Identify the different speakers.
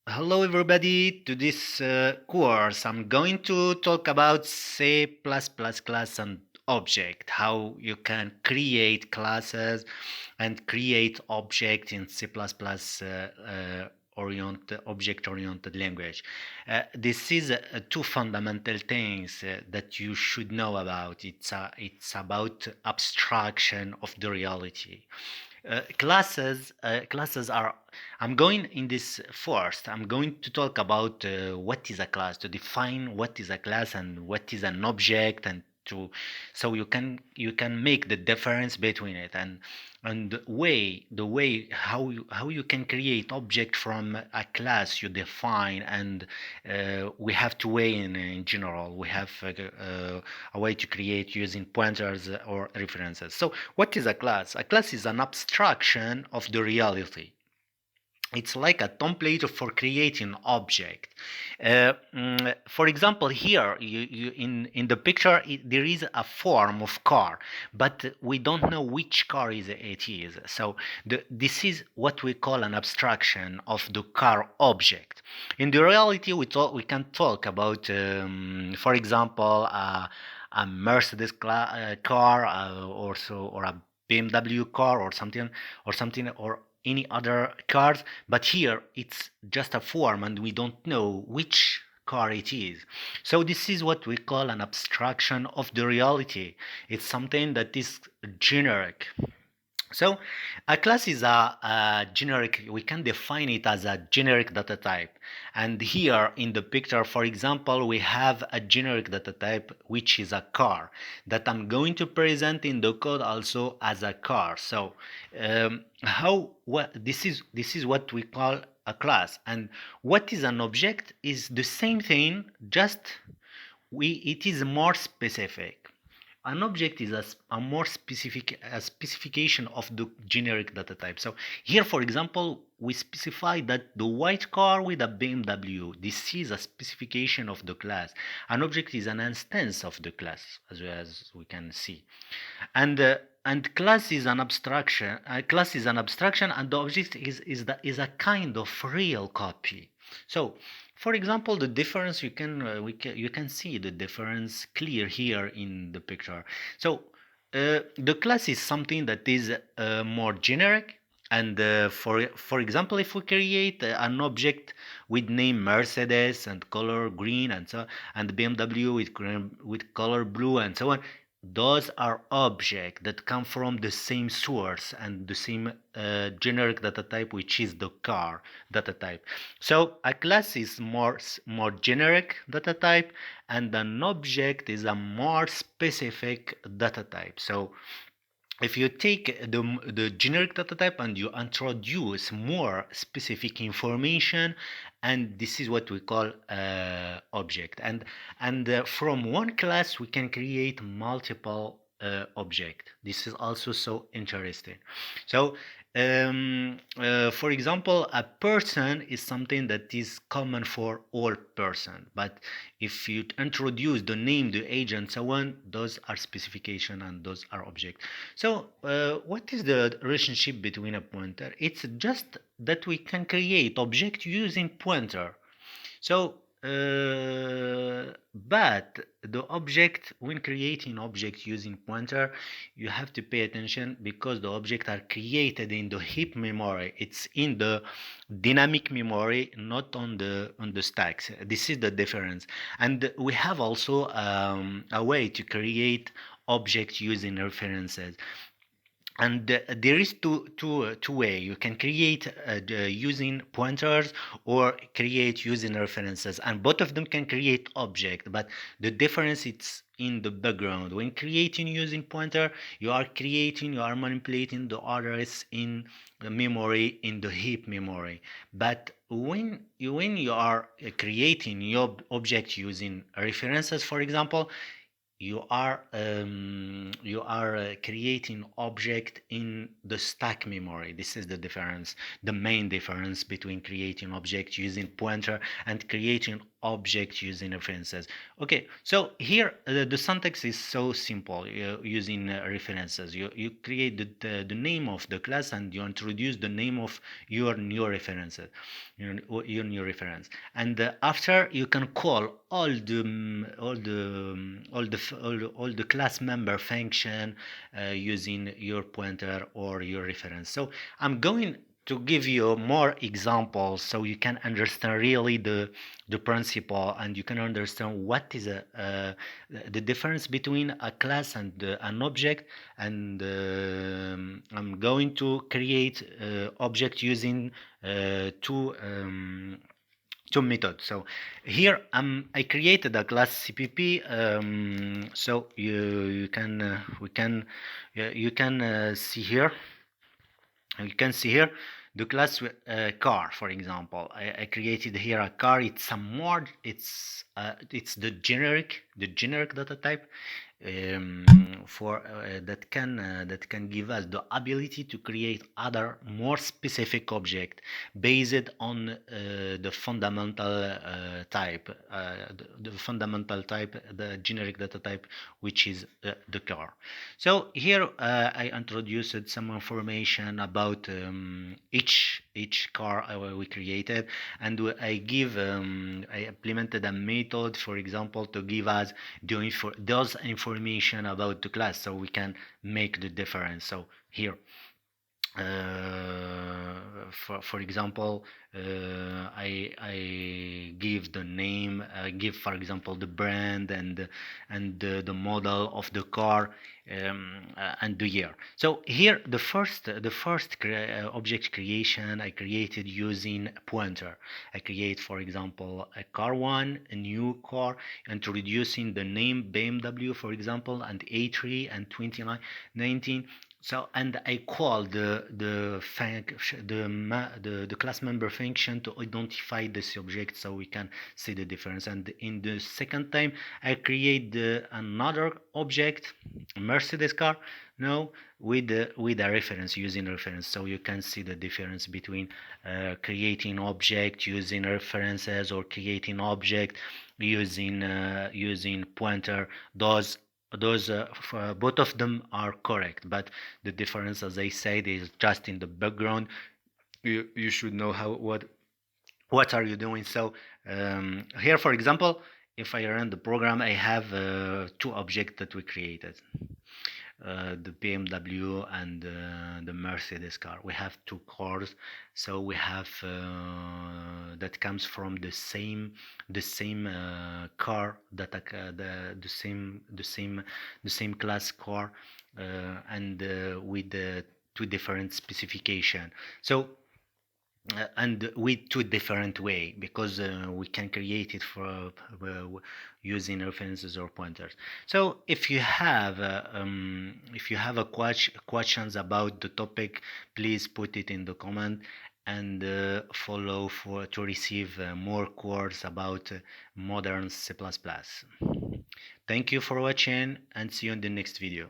Speaker 1: Hello everybody to this course. I'm going to talk about C++ class and object, how you can create classes and create object in C++ object-oriented language. This is two fundamental things that you should know about. It's about abstraction of the reality. Classes are, I'm going in this first, I'm going to talk about what is a class, to define what is a class and what is an object, and to, so you can make the difference between it, and the way how you can create object from a class you define. And we have two way in general. We have a way to create using pointers or references. So what is a class? A class is an abstraction of the reality. It's like a template for creating object. For example, here in the picture, there is a form of car, but we don't know which car it is. So this is what we call an abstraction of the car object. In the reality, we can talk about, for example, a Mercedes car, or a BMW car, or any other cars, but here it's just a form and we don't know which car it is. So this is what we call an abstraction of the reality. It's something that is generic. So a class is a generic, we can define it as a generic data type. And here in the picture, for example, we have a generic data type, which is a car, that I'm going to present in the code also as a car. So this is what we call a class. And what is an object is the same thing, just it is more specific. An object is a more specific specification of the generic data type. So here, for example, we specify that the white car with a BMW, this is a specification of the class. An object is an instance of the class, as we can see. And class is an abstraction. Class is an abstraction, and the object is a kind of real copy. So for example, the difference you can see the difference clear here in the picture. So the class is something that is more generic. And for example, if we create an object with name Mercedes and color green, and BMW with color blue and so on, those are objects that come from the same source and the same generic data type, which is the car data type. So a class is more generic data type, and an object is a more specific data type. So if you take the generic data type and you introduce more specific information, and this is what we call object. And from one class we can create multiple object. This is also so interesting. So for example, a person is something that is common for all person, but if you introduce the name, the age, and so on, those are specification and those are object. So what is the relationship between a pointer? It's just that we can create object using pointer. So but the object, when creating object using pointer, you have to pay attention, because the object are created in the heap memory. It's in the dynamic memory, not on the stacks. This is the difference. And we have also a way to create object using references. And there is two way you can create using pointers or create using references, and both of them can create object, but the difference it's in the background. When creating using pointer, you are manipulating the address in the memory, in the heap memory. But when you are creating your object using references, for example, you are creating object in the stack memory. This is the difference, the main difference between creating object using pointer and creating object using references. Okay, so here the syntax is so simple using references. You create the name of the class and you introduce the name of your new references, your new reference, and after you can call all the class member function using your pointer or your reference. So I'm going to give you more examples so you can understand really the principle, and you can understand what is the difference between a class and an object. And I'm going to create object using two methods. So here I created a class cpp, so you can we can you can see here, you can see here the class car, for example. I created here a car. It's a mod. It's the generic data type, for that can give us the ability to create other more specific object based on the fundamental type, the fundamental type, the generic data type, which is the car. So here I introduced some information about each car we created, and I implemented a method, for example, to give us those information about the class, so we can make the difference. So here, for example, I give the name, give, for example, the brand and the model of the car, and the year. So here the first object creation I created using pointer. I create, for example, a car one, a new car, introducing the name BMW, for example, and A3 and 2919. So, and I call the class member function to identify the subject, so we can see the difference. And in the second time, I create another object, Mercedes car, now with a reference, using reference, so you can see the difference between creating object using references or creating object using pointer. Those both of them are correct, but the difference, as I said, is just in the background. You should know what are you doing. So here, for example, if I run the program, I have two objects that we created, the BMW and the Mercedes car. We have two cars, so we have that comes from the same car, that the same class car, and with two different specification. So and with two different way, because we can create it for using references or pointers. So if you have questions about the topic, please put it in the comment, and follow to receive more course about modern C++. Thank you for watching, and see you in the next video.